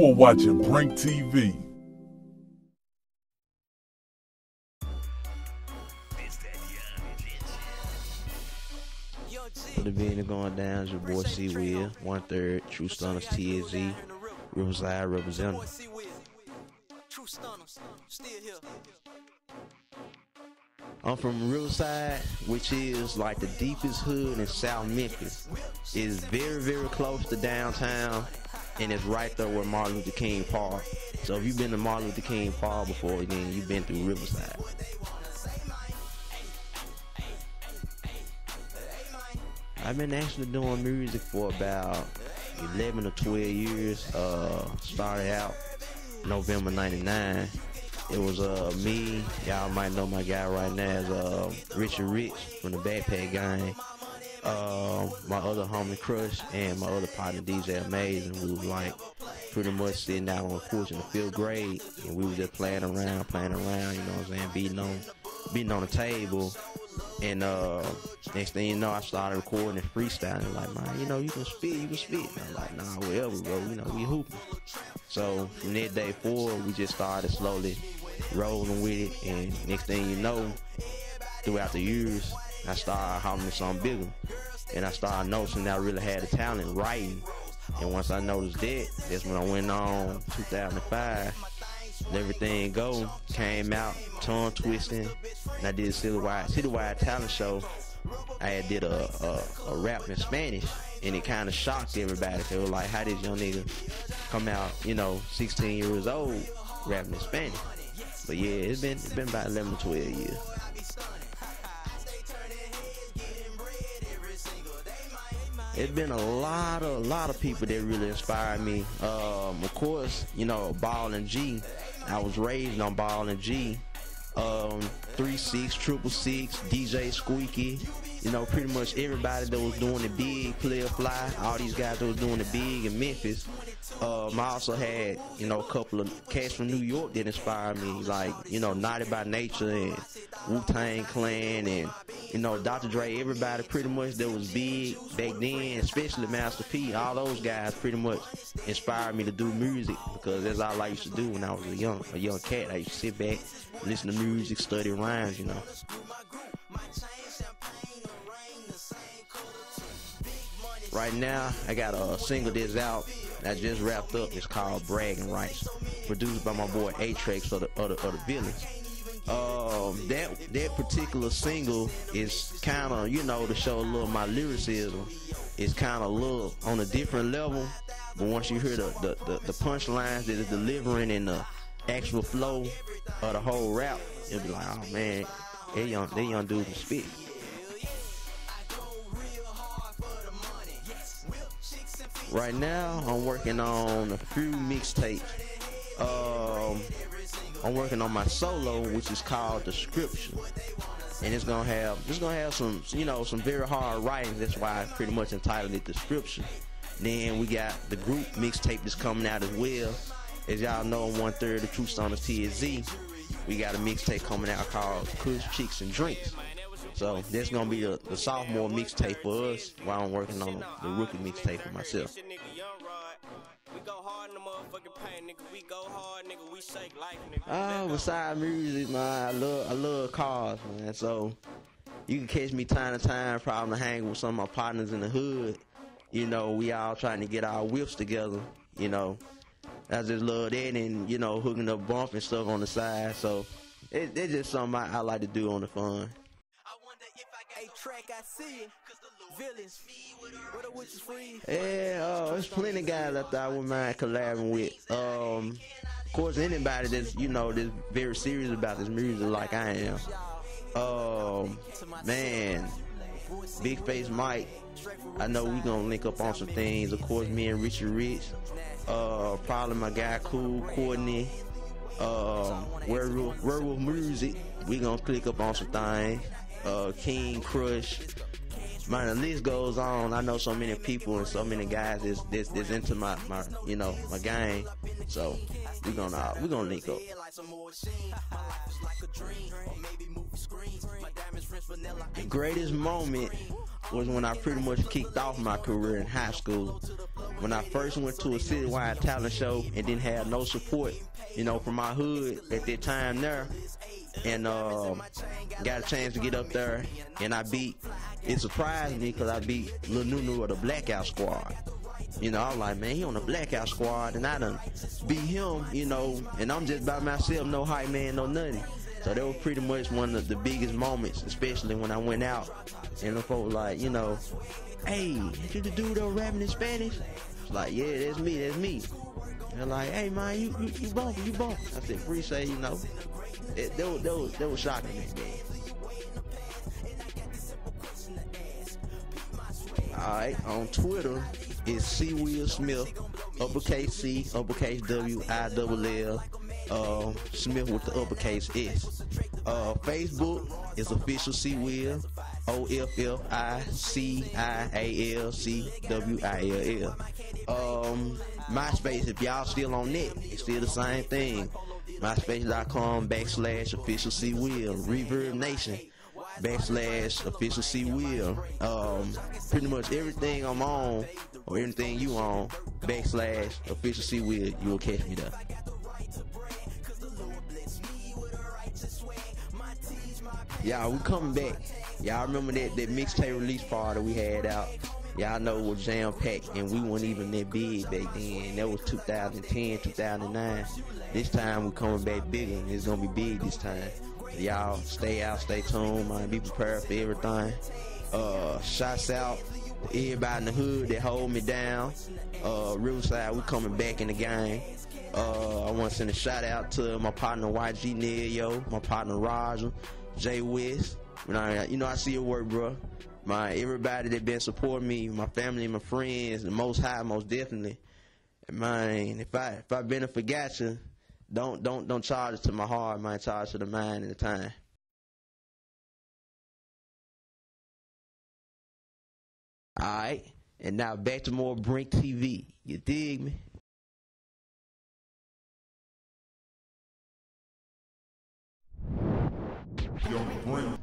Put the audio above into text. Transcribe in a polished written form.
You are watching BrinkTV. For the business going down, it's your boy C Will, 1/3, True Stunners TSZ, Riverside representing. I'm from Riverside, which is like the deepest hood in South Memphis. It's very, very close to downtown, and it's right there where Martin Luther King Park. So if you've been to Martin Luther King Park before, then you've been through Riverside. I've been actually doing music for about 11 or 12 years. Started out November 99. It was me, y'all might know my guy right now is Richard Rich from the Backpack Gang. My other homie Crush and my other partner DJ Amazing. We was like pretty much sitting out on the porch in the 5th grade, and we was just playing around, you know what I'm saying, beating on the table. And next thing you know, I started recording and freestyling. Like, man, you know, you can spit. And I'm like, nah, whatever, bro. You know, we hooping. So from that day forward, we just started slowly rolling with it. And next thing you know, throughout the years, I started humming something bigger. And I started noticing that I really had the talent writing. And once I noticed that, that's when I went on 2005. Let Everything Go came out, tongue twisting, and I did a citywide talent show. I had did a rap in Spanish, and it kind of shocked everybody. They were like, how did young nigga come out, you know, 16 years old, rapping in Spanish? But yeah, it's been about 11 to 12 years. It's been a lot of people that really inspired me. Of course, you know, Ball and G. I was raised on Ball and G. 3-6, 666, DJ Squeaky. You know, pretty much everybody that was doing the big, Player Fly, all these guys that was doing the big in Memphis. I also had, you know, a couple of cats from New York that inspired me, like, you know, Naughty by Nature and Wu-Tang Clan and, you know, Dr. Dre, everybody pretty much that was big back then, especially Master P. All those guys pretty much inspired me to do music, because that's all I used to do when I was a young cat. I used to sit back, listen to music, study rhymes, you know. Right now, I got a single that's out that just wrapped up. It's called Bragging Rights, produced by my boy A-Trex for the Villains. That particular single is kind of, you know, to show a little my lyricism. It's kind of a little on a different level, but once you hear the punchlines that it's delivering and the actual flow of the whole rap, it'll be like, oh man, they young dude can spit. Right now, I'm working on a few mixtapes. I'm working on my solo, which is called Description, and it's gonna have some, you know, some very hard writing. That's why I pretty much entitled it Description. Then we got the group mixtape that's coming out as well. As y'all know, I'm 1/3 of True Stunners TSZ. We got a mixtape coming out called Kush, Chicks, and Drinks. So that's gonna be the sophomore mixtape for us, while I'm working on the rookie mixtape for myself. Besides music, man, I love cars, man. So you can catch me time to time, probably hanging with some of my partners in the hood. You know, we all trying to get our whips together. You know, I just love that, and you know, hooking up bump and stuff on the side. So it's just something I like to do on the fun. Yeah, there's plenty of guys that I wouldn't mind collabing with. Of course, anybody that's, you know, that's very serious about this music like I am. Man, Big Face Mike, I know we gonna link up on some things. Of course, me and Richard Rich. Probably my guy Cool, Courtney. Werewolf Music, we gonna click up on some things. King, Crush, man, the list goes on. I know so many people and so many guys that's into my you know, my gang. So we're gonna link up. The greatest moment was when I pretty much kicked off my career in high school. When I first went to a citywide talent show and didn't have no support, you know, from my hood at that time there. And got a chance to get up there, and it surprised me because I beat Lil Nunu of the Blackout Squad. You know, I was like, man, he on the Blackout Squad, and I done beat him, you know, and I'm just by myself, no hype man, no nothing. So that was pretty much one of the biggest moments, especially when I went out, and the folks like, you know, hey, you the dude that was rapping in Spanish? I was like, yeah, that's me. They're like, hey, man, you bumping. I said, appreciate, you know. That was shocking me, man. Alright, on Twitter, it's C. Will Smith, uppercase C, uppercase W, I-double-L, Smith with the uppercase S. Facebook is official C. Will, OFFICIALCWILL. MySpace, if y'all still on that, it's still the same thing. MySpace.com/official C. Will. Reverb Nation /official C. Will. Pretty much everything I'm on, or anything you on, /official C. Will, you will catch me there. Y'all, we coming back. Y'all remember that mixtape release party we had out? Y'all know it was jam-packed, and we weren't even that big back then. That was 2010, 2009. This time we coming back bigger, and it's gonna be big this time. So y'all stay out, stay tuned, man. Be prepared for everything. Shouts out to everybody in the hood that hold me down. Riverside, we coming back in the game. I want to send a shout out to my partner YG Nelio, my partner Roger, Jay West. You know, I see your work, bro. Everybody that been supporting me, my family, my friends, the Most High, most definitely. And man, if I been and forgot you, don't charge it to my heart, man. Charge to the mind and the time. All right, and now back to more Brink TV. You dig me? Yo, Brink.